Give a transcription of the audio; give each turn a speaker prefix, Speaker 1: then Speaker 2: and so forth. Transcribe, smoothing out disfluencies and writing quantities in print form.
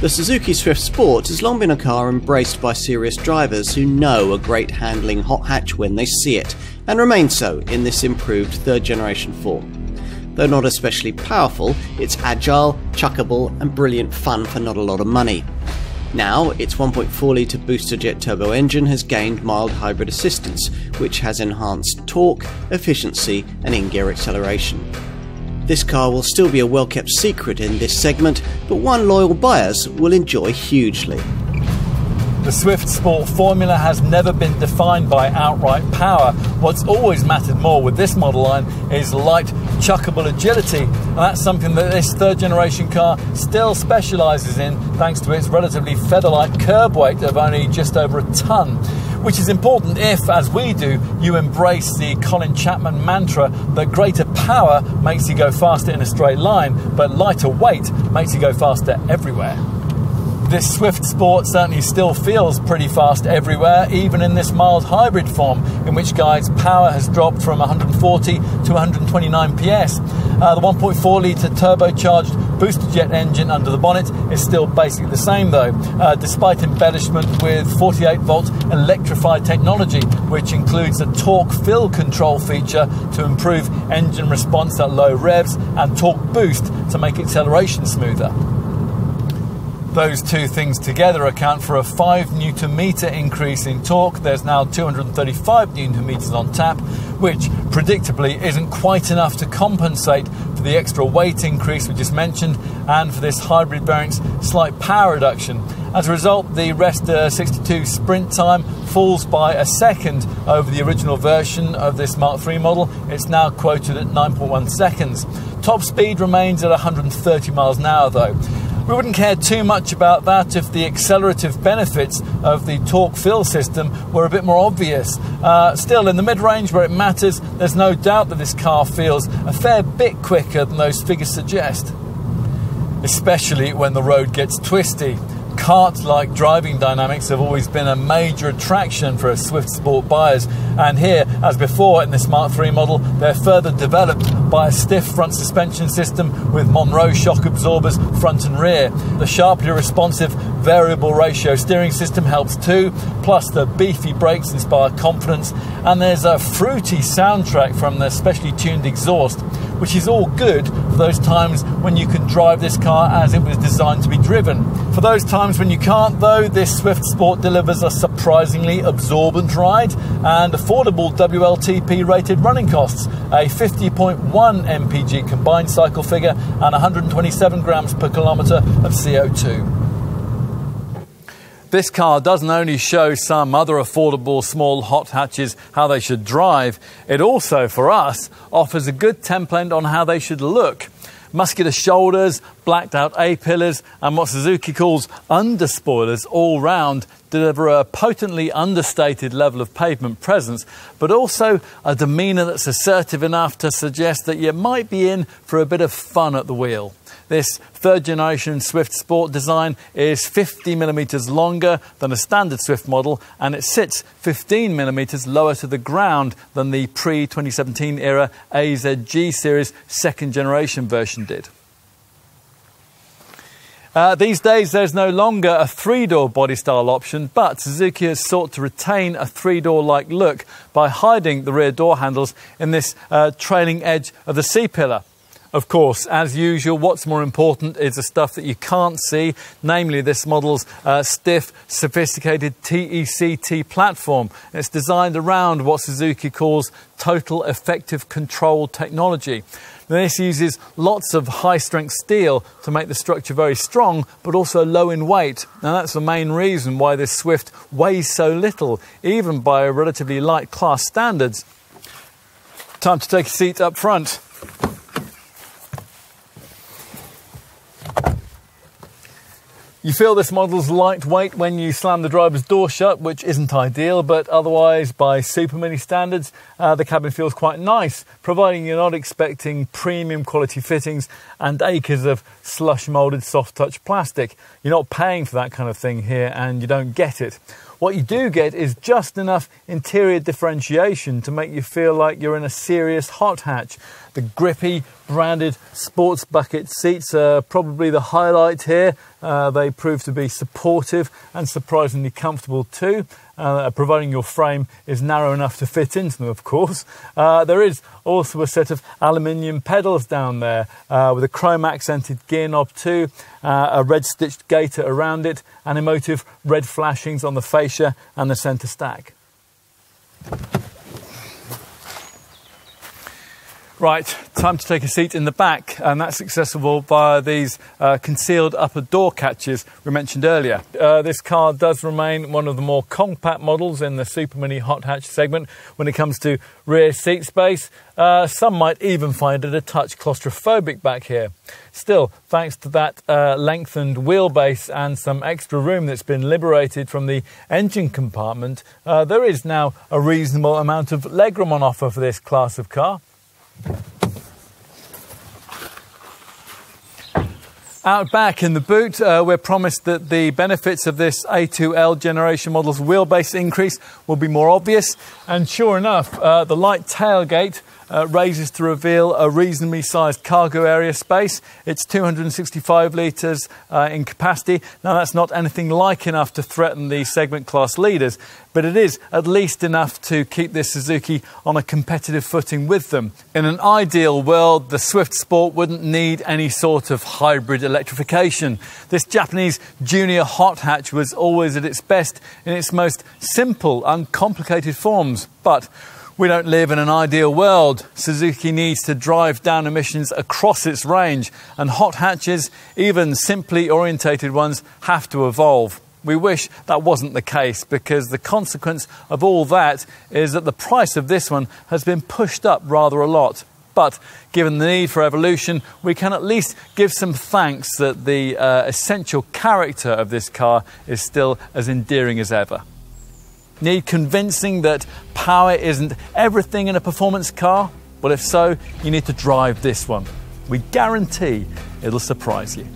Speaker 1: The Suzuki Swift Sport has long been a car embraced by serious drivers who know a great handling hot hatch when they see it, and remain so in this improved third generation form. Though not especially powerful, it's agile, chuckable and brilliant fun for not a lot of money. Now, its 1.4 litre booster jet turbo engine has gained mild hybrid assistance, which has enhanced torque, efficiency and in-gear acceleration. This car will still be a well-kept secret in this segment, but one loyal buyers will enjoy hugely.
Speaker 2: The Swift Sport formula has never been defined by outright power. What's always mattered more with this model line is light, chuckable agility, and that's something that this third generation car still specialises in, thanks to its relatively feather-light curb weight of only just over a tonne. Which is important if, as we do, you embrace the Colin Chapman mantra that greater power makes you go faster in a straight line, but lighter weight makes you go faster everywhere. This Swift Sport certainly still feels pretty fast everywhere, even in this mild hybrid form, in which guys power has dropped from 140 to 129 PS. The 1.4 litre turbocharged booster jet engine under the bonnet is still basically the same though, despite embellishment with 48 volt electrified technology, which includes a torque fill control feature to improve engine response at low revs and torque boost to make acceleration smoother. Those two things together account for a 5 Nm increase in torque. There's now 235 Nm on tap, which predictably isn't quite enough to compensate for the extra weight increase we just mentioned and for this hybrid variant's slight power reduction. As a result, the Resta 62 sprint time falls by a second over the original version of this Mark III model. It's now quoted at 9.1 seconds. Top speed remains at 130 miles an hour though. We wouldn't care too much about that if the accelerative benefits of the torque fill system were a bit more obvious. Still, in the mid-range where it matters, there's no doubt that this car feels a fair bit quicker than those figures suggest. Especially when the road gets twisty. Kart-like driving dynamics have always been a major attraction for Swift Sport buyers, and here, as before in this Mark III model, they're further developed by a stiff front suspension system with Monroe shock absorbers front and rear. The sharply responsive variable ratio steering system helps too, plus the beefy brakes inspire confidence, and there's a fruity soundtrack from the specially tuned exhaust, which is all good for those times when you can drive this car as it was designed to be driven. For those times when you can't though, this Swift Sport delivers a surprisingly absorbent ride and affordable WLTP rated running costs, a 50.1 mpg combined cycle figure and 127 grams per kilometre of CO2. This car doesn't only show some other affordable small hot hatches how they should drive, it also, for us, offers a good template on how they should look. Muscular shoulders, blacked out A-pillars and what Suzuki calls underspoilers all round deliver a potently understated level of pavement presence, but also a demeanour that's assertive enough to suggest that you might be in for a bit of fun at the wheel. This third generation Swift Sport design is 50mm longer than a standard Swift model, and it sits 15mm lower to the ground than the pre-2017 era AZG series second generation version did. These days there's no longer a 3-door body style option, but Suzuki has sought to retain a 3-door-like look by hiding the rear door handles in this trailing edge of the C-pillar. Of course, as usual, what's more important is the stuff that you can't see, namely this model's stiff, sophisticated TECT platform. It's designed around what Suzuki calls total effective control technology. This uses lots of high-strength steel to make the structure very strong, but also low in weight. Now that's the main reason why this Swift weighs so little, even by relatively light class standards. Time to take a seat up front. You feel this model's lightweight when you slam the driver's door shut, which isn't ideal, but otherwise, by Super Mini standards, the cabin feels quite nice, providing you're not expecting premium quality fittings and acres of slush moulded soft touch plastic. You're not paying for that kind of thing here, and you don't get it. What you do get is just enough interior differentiation to make you feel like you're in a serious hot hatch. The grippy branded sports bucket seats are probably the highlight here. They prove to be supportive and surprisingly comfortable too, providing your frame is narrow enough to fit into them, of course. There is also a set of aluminium pedals down there with a chrome accented gear knob too, a red stitched gaiter around it, and emotive red flashings on the fascia and the centre stack. Right, time to take a seat in the back, and that's accessible via these concealed upper door catches we mentioned earlier. This car does remain one of the more compact models in the Super Mini hot hatch segment when it comes to rear seat space. Some might even find it a touch claustrophobic back here. Still, thanks to that lengthened wheelbase and some extra room that's been liberated from the engine compartment, there is now a reasonable amount of legroom on offer for this class of car. Out back in the boot, we're promised that the benefits of this A2L generation model's wheelbase increase will be more obvious, and sure enough, the light tailgate raises to reveal a reasonably sized cargo area space. It's 265 litres in capacity. Now that's not anything like enough to threaten the segment class leaders, but it is at least enough to keep this Suzuki on a competitive footing with them. In an ideal world, the Swift Sport wouldn't need any sort of hybrid electrification. This Japanese junior hot hatch was always at its best in its most simple, uncomplicated forms, but we don't live in an ideal world. Suzuki needs to drive down emissions across its range, and hot hatches, even simply orientated ones, have to evolve. We wish that wasn't the case, because the consequence of all that is that the price of this one has been pushed up rather a lot. But given the need for evolution, we can at least give some thanks that the essential character of this car is still as endearing as ever. Need convincing that power isn't everything in a performance car? Well, if so, you need to drive this one. We guarantee it'll surprise you.